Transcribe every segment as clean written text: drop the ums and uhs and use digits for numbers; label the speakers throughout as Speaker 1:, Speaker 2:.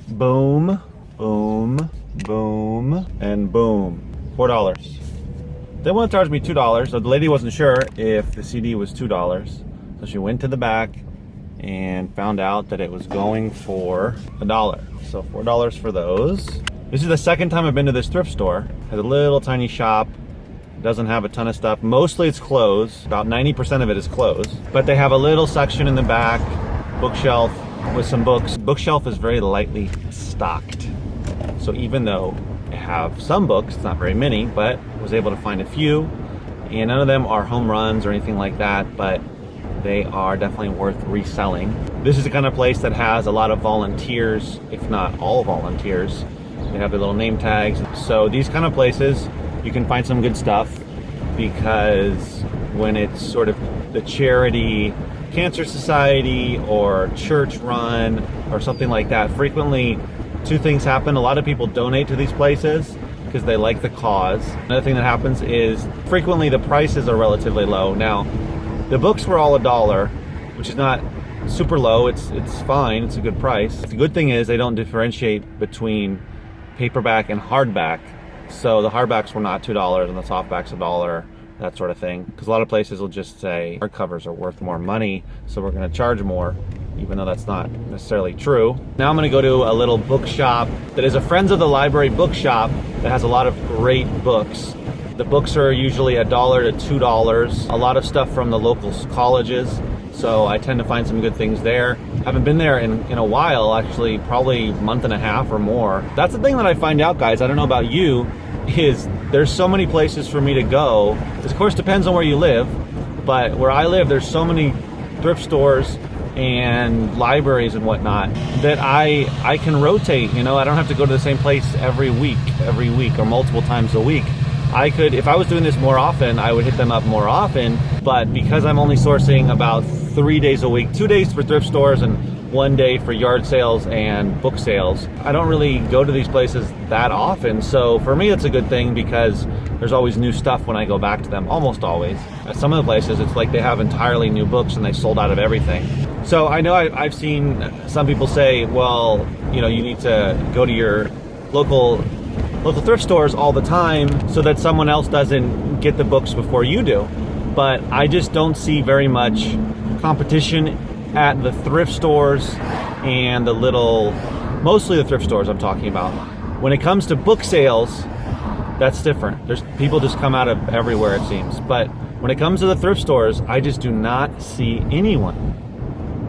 Speaker 1: Boom, boom, boom, and boom. $4. They want to charge me $2. So the lady wasn't sure if the CD was $2. So she went to the back and found out that it was going for $1. So $4 for those. This is the second time I've been to this thrift store. It has a little tiny shop. It doesn't have a ton of stuff. Mostly it's clothes. About 90% of it is clothes. But they have a little section in the back, bookshelf with some books. Bookshelf is very lightly stocked. So even though I have some books, it's not very many, but I was able to find a few. And none of them are home runs or anything like that, but they are definitely worth reselling. This is the kind of place that has a lot of volunteers, if not all volunteers. They have their little name tags. So these kind of places, you can find some good stuff, because when it's sort of the charity cancer society or church run or something like that, frequently two things happen. A lot of people donate to these places because they like the cause. Another thing that happens is frequently the prices are relatively low. Now, the books were all $1, which is not super low. It's fine. It's a good price. The good thing is they don't differentiate between paperback and hardback. So the hardbacks were not $2 and the softbacks $1, that sort of thing. Because a lot of places will just say hardcovers are worth more money, so we're going to charge more, even though that's not necessarily true. Now I'm going to go to a little bookshop that is a Friends of the Library bookshop that has a lot of great books. The books are usually $1 to $2. A lot of stuff from the local colleges, so I tend to find some good things there. Haven't been there in a while, actually, probably a month and a half or more. That's the thing that I find out, guys, I don't know about you, is there's so many places for me to go. This, of course, depends on where you live, but where I live, there's so many thrift stores and libraries and whatnot that I can rotate. You know, I don't have to go to the same place every week or multiple times a week. I could, if I was doing this more often, I would hit them up more often, but because I'm only sourcing about 3 days a week, 2 days for thrift stores and 1 day for yard sales and book sales, I don't really go to these places that often. So for me, it's a good thing because there's always new stuff when I go back to them, almost always. At some of the places, it's like they have entirely new books and they sold out of everything. So I know I've seen some people say, well, you know, you need to go to your local thrift stores all the time so that someone else doesn't get the books before you do. But I just don't see very much competition at the thrift stores and mostly the thrift stores I'm talking about. When it comes to book sales, that's different. There's people just come out of everywhere, it seems. But when it comes to the thrift stores, I just do not see anyone.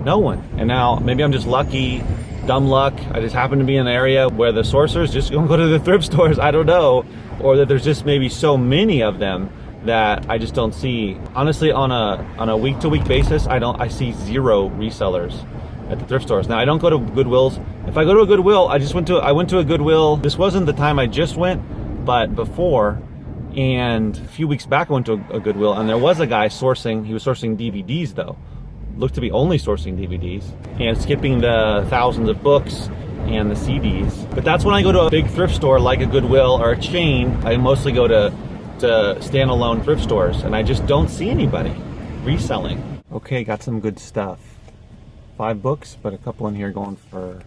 Speaker 1: No one. And now maybe I'm just lucky, dumb luck. I just happen to be in an area where the sourcers just don't go to the thrift stores. I don't know. Or that there's just maybe so many of them that I just don't see. Honestly, on a week-to-week basis, I see zero resellers at the thrift stores. Now, I don't go to Goodwills. If I go to a Goodwill, I went to a Goodwill. This wasn't the time I just went, but before. And a few weeks back, I went to a Goodwill, and there was a guy sourcing. He was sourcing DVDs, though. Looked to be only sourcing DVDs and skipping the thousands of books and the CDs. But that's when I go to a big thrift store like a Goodwill or a chain. I mostly go to standalone thrift stores, and I just don't see anybody reselling. Okay, got some good stuff. 5 books, but a couple in here going for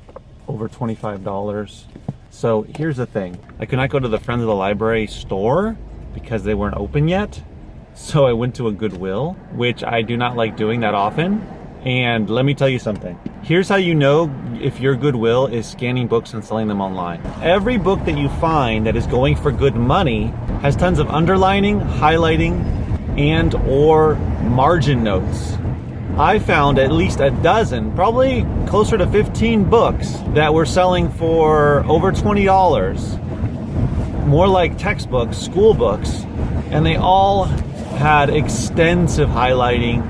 Speaker 1: over $25. So here's the thing. I could not go to the Friends of the Library store because they weren't open yet. So I went to a Goodwill, which I do not like doing that often. And let me tell you something. Here's how you know if your Goodwill is scanning books and selling them online. Every book that you find that is going for good money has tons of underlining, highlighting, and or margin notes. I found at least a dozen, probably closer to 15 books that were selling for over $20. More like textbooks, school books, and they all had extensive highlighting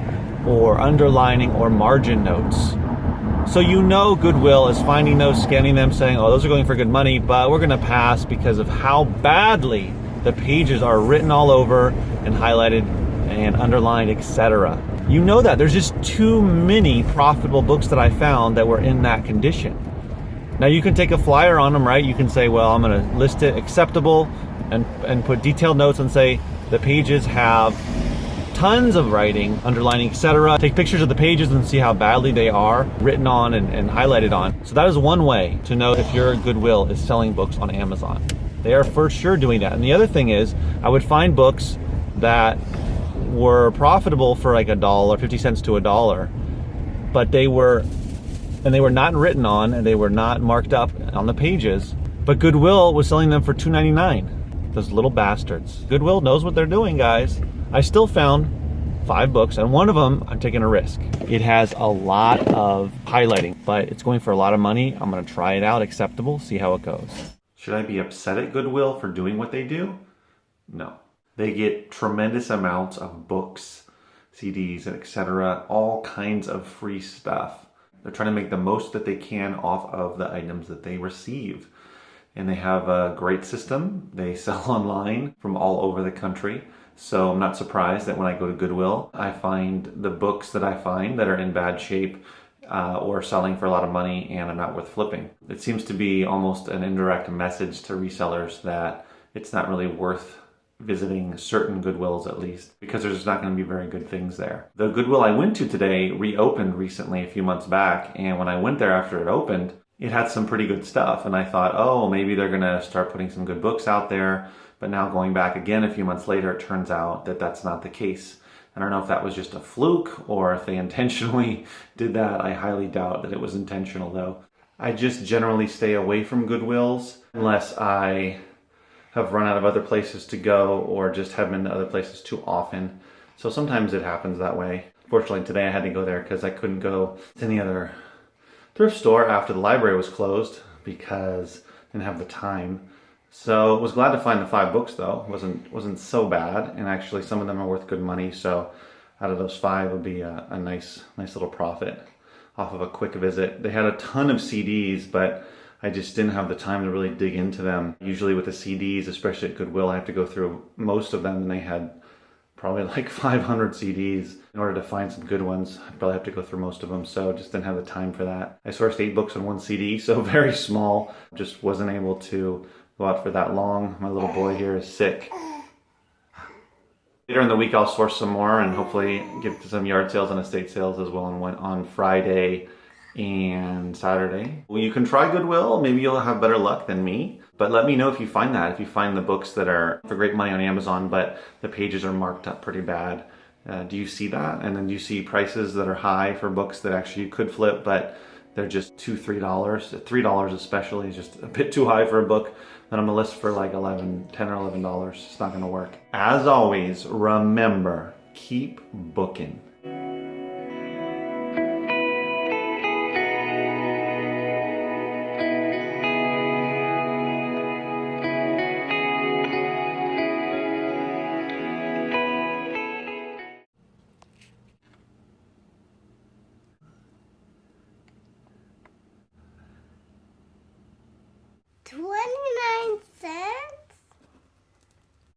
Speaker 1: or underlining or margin notes. So you know Goodwill is finding those, scanning them, saying, oh, those are going for good money, but we're gonna pass because of how badly the pages are written all over and highlighted and underlined, etc. You know that. There's just too many profitable books that I found that were in that condition. Now you can take a flyer on them, right? You can say, well, I'm gonna list it acceptable and put detailed notes and say the pages have tons of writing, underlining, etc. Take pictures of the pages and see how badly they are written on and highlighted on. So that is one way to know if your Goodwill is selling books on Amazon. They are for sure doing that. And the other thing is, I would find books that were profitable for like $1, 50 cents to $1, but they were not written on and they were not marked up on the pages, but Goodwill was selling them for $2.99. Those little bastards. Goodwill knows what they're doing, guys. I still found 5 books, and one of them I'm taking a risk. It has a lot of highlighting, but it's going for a lot of money. I'm gonna try it out, acceptable, see how it goes. Should I be upset at Goodwill for doing what they do? No. They get tremendous amounts of books, CDs, etc., all kinds of free stuff. They're trying to make the most that they can off of the items that they receive. And they have a great system. They sell online from all over the country. So I'm not surprised that when I go to Goodwill, I find the books that I find that are in bad shape or selling for a lot of money and are not worth flipping. It seems to be almost an indirect message to resellers that it's not really worth visiting certain Goodwills, at least, because there's not going to be very good things there. The Goodwill I went to today reopened recently a few months back, and when I went there after it opened, it had some pretty good stuff, and I thought, oh, maybe they're going to start putting some good books out there. But now going back again a few months later, it turns out that that's not the case. I don't know if that was just a fluke or if they intentionally did that. I highly doubt that it was intentional, though. I just generally stay away from Goodwills unless I have run out of other places to go or just have been to other places too often. So sometimes it happens that way. Fortunately, today I had to go there because I couldn't go to any other thrift store after the library was closed because I didn't have the time. So I was glad to find the 5 books, though. It wasn't so bad, and actually some of them are worth good money. So out of those 5 would be a nice little profit off of a quick visit. They had a ton of CDs, but I just didn't have the time to really dig into them. Usually with the CDs, especially at Goodwill, I have to go through most of them, and they had probably like 500 CDs. In order to find some good ones, I'd probably have to go through most of them, so just didn't have the time for that. I sourced 8 books on one CD, so very small. Just wasn't able to go out for that long. My little boy here is sick. Later in the week, I'll source some more and hopefully get to some yard sales and estate sales as well, and went on Friday and Saturday. Well, you can try Goodwill. Maybe you'll have better luck than me. But let me know if you find that. If you find the books that are for great money on Amazon, but the pages are marked up pretty bad. Do you see that? And then do you see prices that are high for books that actually you could flip, but they're just $2, $3. $3 especially is just a bit too high for a book that I'm gonna list for like $10 or $11. It's not gonna work. As always, remember, keep booking.
Speaker 2: $0.29?